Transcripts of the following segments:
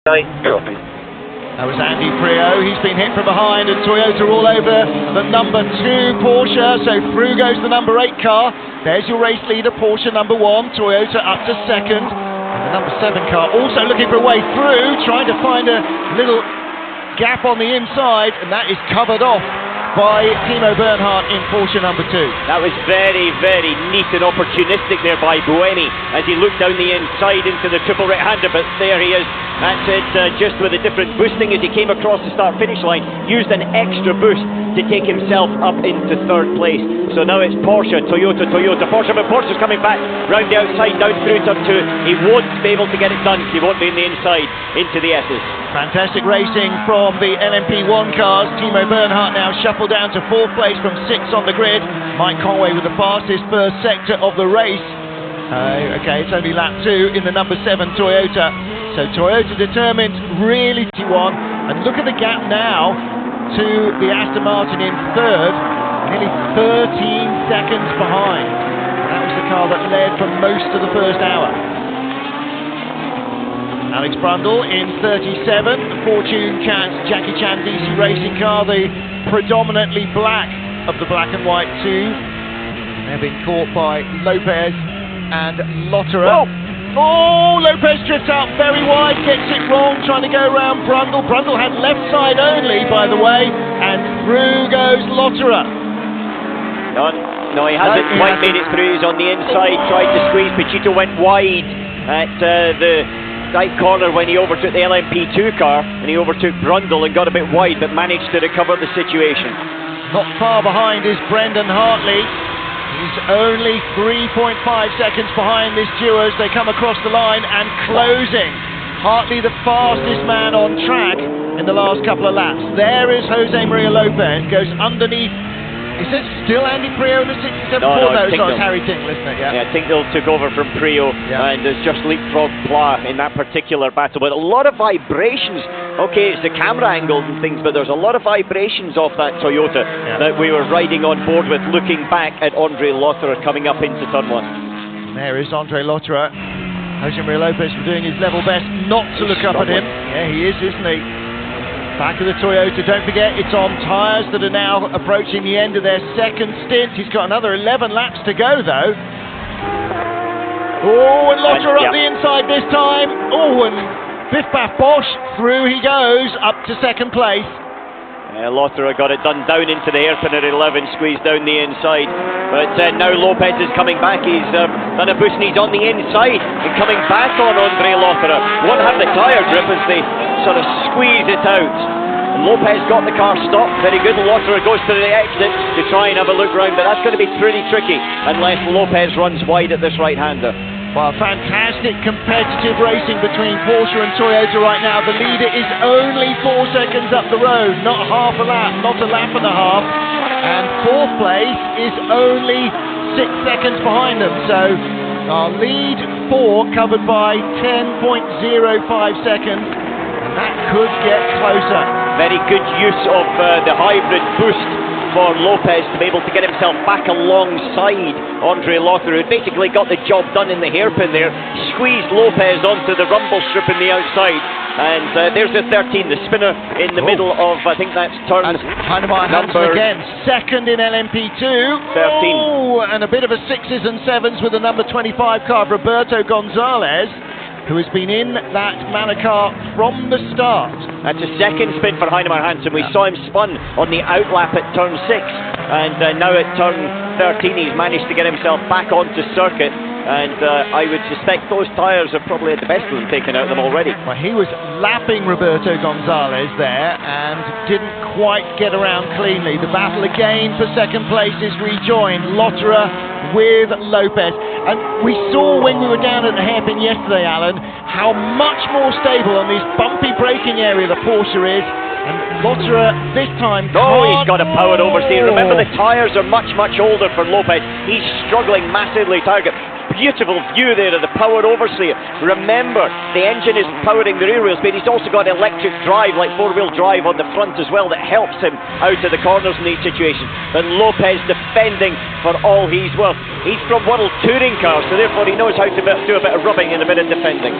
Copy. That was Andy Prio. He's been hit from behind, and Toyota all over the number 2 Porsche. So through goes the number 8 car. There's your race leader, Porsche number 1. Toyota up to second. And the number 7 car also looking for a way through, trying to find a little gap on the inside, and that is covered off by Timo Bernhardt in Porsche number 2. That was very, very neat and opportunistic there by Buemi as he looked down the inside into the triple right-hander, but there he is. That's it, just with a different boosting as he came across the start-finish line, used an extra boost to take himself up into 3rd place. So now it's Porsche, Toyota, Porsche, but Porsche's coming back round the outside, down through turn 2. He won't be able to get it done, he won't be in the inside, into the S's. Fantastic racing from the LMP1 cars. Timo Bernhardt now shuffled down to 4th place from 6th on the grid. Mike Conway with the fastest first sector of the race. Okay, it's only lap 2 in the number 7 Toyota. So Toyota determined really to one. And look at the gap now to the Aston Martin in 3rd, nearly 13 seconds behind. That was the car that led for most of the first hour. Alex Brundle in 37, the Fortune Jackie Chan DC racing car, the predominantly black of the black and white 2. They've been caught by Lopez and Lotterer. Oh, Lopez drifts out very wide, gets it wrong, trying to go around Brundle. Brundle had left side only, by the way, and through goes Lotterer. No, he hasn't quite made it through. He's on the inside, tried to squeeze. Pachito went wide at the right corner when he overtook the LMP2 car, and he overtook Brundle and got a bit wide, but managed to recover the situation. Not far behind is Brendan Hartley. He's only 3.5 seconds behind this duo as they come across the line and closing. Hartley the fastest man on track in the last couple of laps. There is Jose Maria Lopez, goes underneath. Is it still Andy Prio in the 67? No, it's Harry Tingle, isn't it? Yeah, Tingle took over from Prio, and has just leapfrogged Pla in that particular battle. But a lot of vibrations. Okay, it's the camera angle and things, but there's a lot of vibrations off that Toyota that we were riding on board with, looking back at Andre Lotterer coming up into turn 1. There is Andre Lotterer. Jose Maria Lopez doing his level best not to look up at him. Yeah, he is, isn't he? Back of the Toyota, don't forget it's on tyres that are now approaching the end of their second stint. He's got another 11 laps to go though. Oh, and Lotterer up the inside this time. Oh, and Biff Baff Bosch, through he goes, up to 2nd place. Lotterer got it done down into the hairpin at 11, squeezed down the inside. But now Lopez is coming back. He's done a boost and he's on the inside and coming back on Andre Lotterer. Won't have the tyre grip as they sort of squeeze it out. And Lopez got the car stopped. Very good. Lotterer goes to the exit to try and have a look round, but that's going to be pretty tricky unless Lopez runs wide at this right-hander. Well, fantastic competitive racing between Porsche and Toyota right now. The leader is only 4 seconds up the road, not half a lap, not a lap and a half. And 4th place is only 6 seconds behind them. So our lead 4 covered by 10.05 seconds. And that could get closer. Very good use of the hybrid boost for Lopez to be able to get himself back alongside Andre Lotterer, who basically got the job done in the hairpin there, squeezed Lopez onto the rumble strip in the outside, and there's the 13, the spinner in the middle of, I think that's turn Heinemeier Hansen again, 2nd in LMP2. 13. Oh, and a bit of a 6s and 7s with the number 25 car, Roberto Gonzalez, who has been in that Manor car from the start. That's a 2nd spin for Heinemeier Hansen. We saw him spun on the outlap at turn 6, and now at turn 13 he's managed to get himself back onto circuit, and I would suspect those tyres are probably at the best of them taken out of them already. Well, he was lapping Roberto Gonzalez there and didn't quite get around cleanly. The battle again for 2nd place is rejoined, Lotterer with Lopez. And we saw when we were down at the hairpin yesterday, Alan, how much more stable on this bumpy braking area the Porsche is. And Lotterer this time he's got a powered oversteer. Remember, the tyres are much, much older for Lopez. He's struggling massively. Beautiful view there of the powered oversteer. Remember, the engine is powering the rear wheels, but he's also got electric drive, like 4-wheel drive on the front as well, that helps him out of the corners in these situations. But Lopez defending for all he's worth. He's from World Touring Cars, so therefore he knows how to do a bit of rubbing and a bit of defending.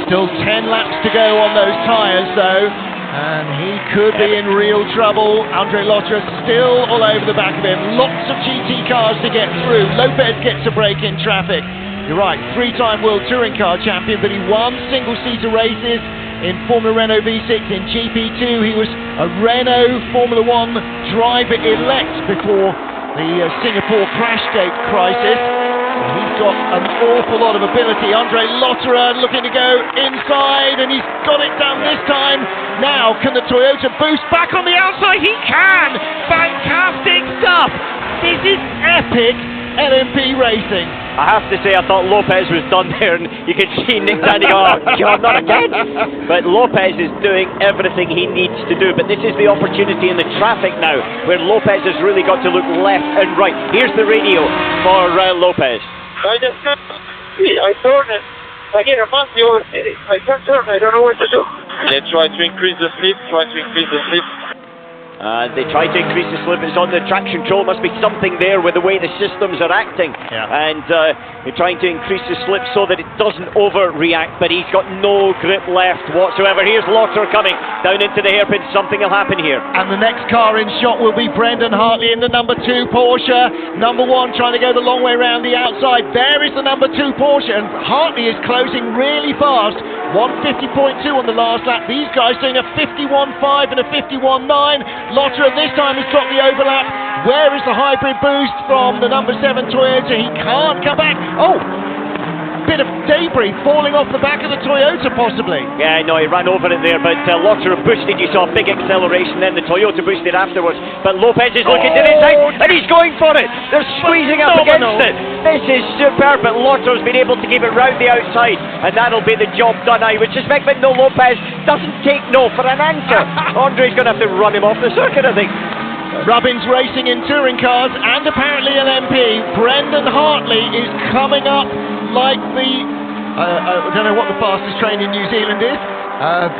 Still 10 laps to go on those tyres though, and he could be in real trouble. Andre Lotterer still all over the back of him. Lots of GT cars to get through. Lopez gets a break in traffic. You're right, three-time World Touring Car champion, but he won single-seater races in Formula Renault V6 in GP2. He was a Renault Formula One driver-elect before the Singapore crashgate crisis. He's got an awful lot of ability. Andre Lotterer looking to go inside, and he's got it done this time. Now, can the Toyota boost back on the outside? He can! Fantastic stuff! This is epic LMP racing. I have to say, I thought Lopez was done there, and you can see Nick standing, oh God, not again. But Lopez is doing everything he needs to do, but this is the opportunity in the traffic now, where Lopez has really got to look left and right. Here's the radio for Lopez. I just can't see. I turn it. I get a month over. I can't turn. I don't know what to do. They try to increase the slip. They try to increase the slip. It's on the traction control. Must be something there with the way the systems are acting. Yeah. And they're trying to increase the slip so that it doesn't overreact. But he's got no grip left whatsoever. Here's Lotterer coming down into the hairpin. Something will happen here. And the next car in shot will be Brendan Hartley in the number 2 Porsche. Number 1 trying to go the long way around the outside. There is the number 2 Porsche, and Hartley is closing really fast. 150.2 on the last lap. These guys doing a 51.5 and a 51.9. Lotterer this time has got the overlap. Where is the hybrid boost from the number 7 Toyota? He can't come back. Oh! Bit of debris falling off the back of the Toyota, possibly. Yeah, no, he ran over it there, but Lotterer boosted. You saw a big acceleration, then the Toyota boosted afterwards. But Lopez is looking to the inside, and he's going for it. They're squeezing up against it. This is superb, but Lotterer's been able to keep it round the outside, and that'll be the job done. I would suspect that no, Lopez doesn't take no for an answer. Andre's going to have to run him off the circuit, I think. Robbins racing in touring cars and apparently LMP. Brendan Hartley is coming up like the I don't know what the fastest train in New Zealand is,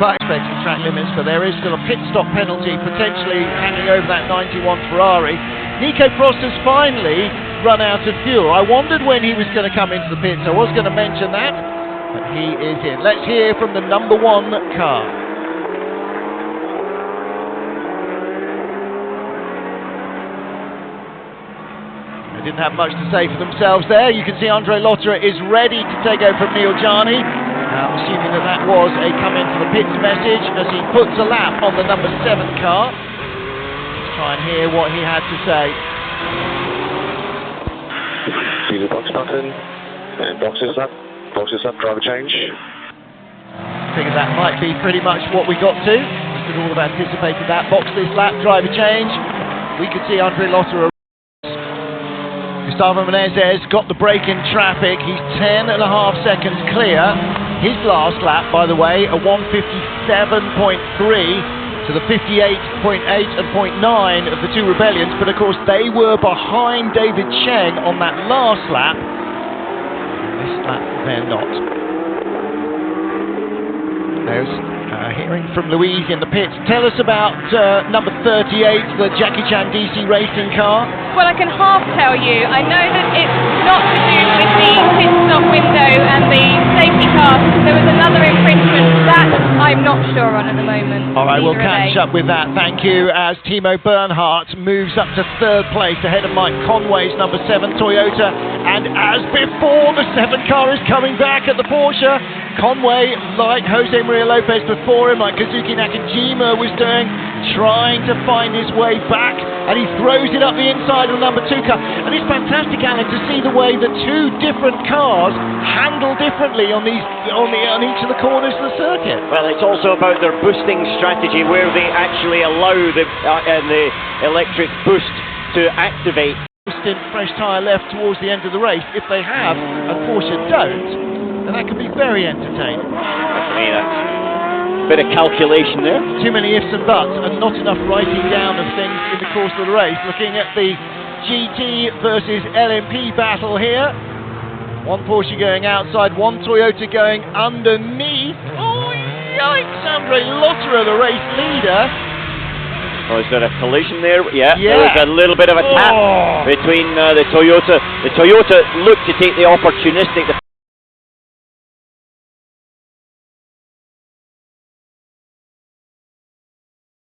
but expecting track limits, but there is still a pit stop penalty potentially hanging over that 91 Ferrari. Nico Prost has finally run out of fuel. I wondered when he was going to come into the pits. I was going to mention that, but he is in. Let's hear from the number 1 car. Didn't have much to say for themselves there. You can see Andre Lotterer is ready to take over from Neil Jani. I'm assuming that was a come into the pits message as he puts a lap on the number 7 car. Let's try and hear what he had to say. See the box button, and boxes up, driver change. Figured that might be pretty much what we got to. We could all have anticipated that. Box this lap, driver change. We could see Andre Lotterer. Gustavo Menezes got the break in traffic. He's 10.5 seconds clear. His last lap, by the way, a 157.3 to the 58.8 and 0.9 of the 2 Rebellions. But of course, they were behind David Cheng on that last lap. This lap, they're not. There's hearing from Louise in the pits. Tell us about number 38, the Jackie Chan DC racing car. Well, I can half tell you. I know that it's not to do with the pit stop window and the safety car. There was another infringement. That I'm not sure on at the moment. All right, we'll catch up with that. Thank you. As Timo Bernhardt moves up to 3rd place ahead of Mike Conway's number 7 Toyota. And as before, the 7 car is coming back at the Porsche. Conway, like Jose Maria Lopez before him, like Kazuki Nakajima was doing, trying to find his way back, and he throws it up the inside of the number 2 car. And it's fantastic, Alan, to see the way the 2 different cars handle differently on each of the corners of the circuit. Well, it's also about their boosting strategy, where they actually allow the electric boost to activate. Fresh tyre left towards the end of the race. If they have, and Porsche don't, then that could be very entertaining. Yeah, that's a bit of calculation there. Too many ifs and buts, and not enough writing down of things in the course of the race. Looking at the GT versus LMP battle here. 1 Porsche going outside, 1 Toyota going underneath. Oh, yikes! Andre Lotterer, the race leader. Oh, is there a collision there? Yeah. There was a little bit of a tap between the Toyota. The Toyota looked to take the opportunistic.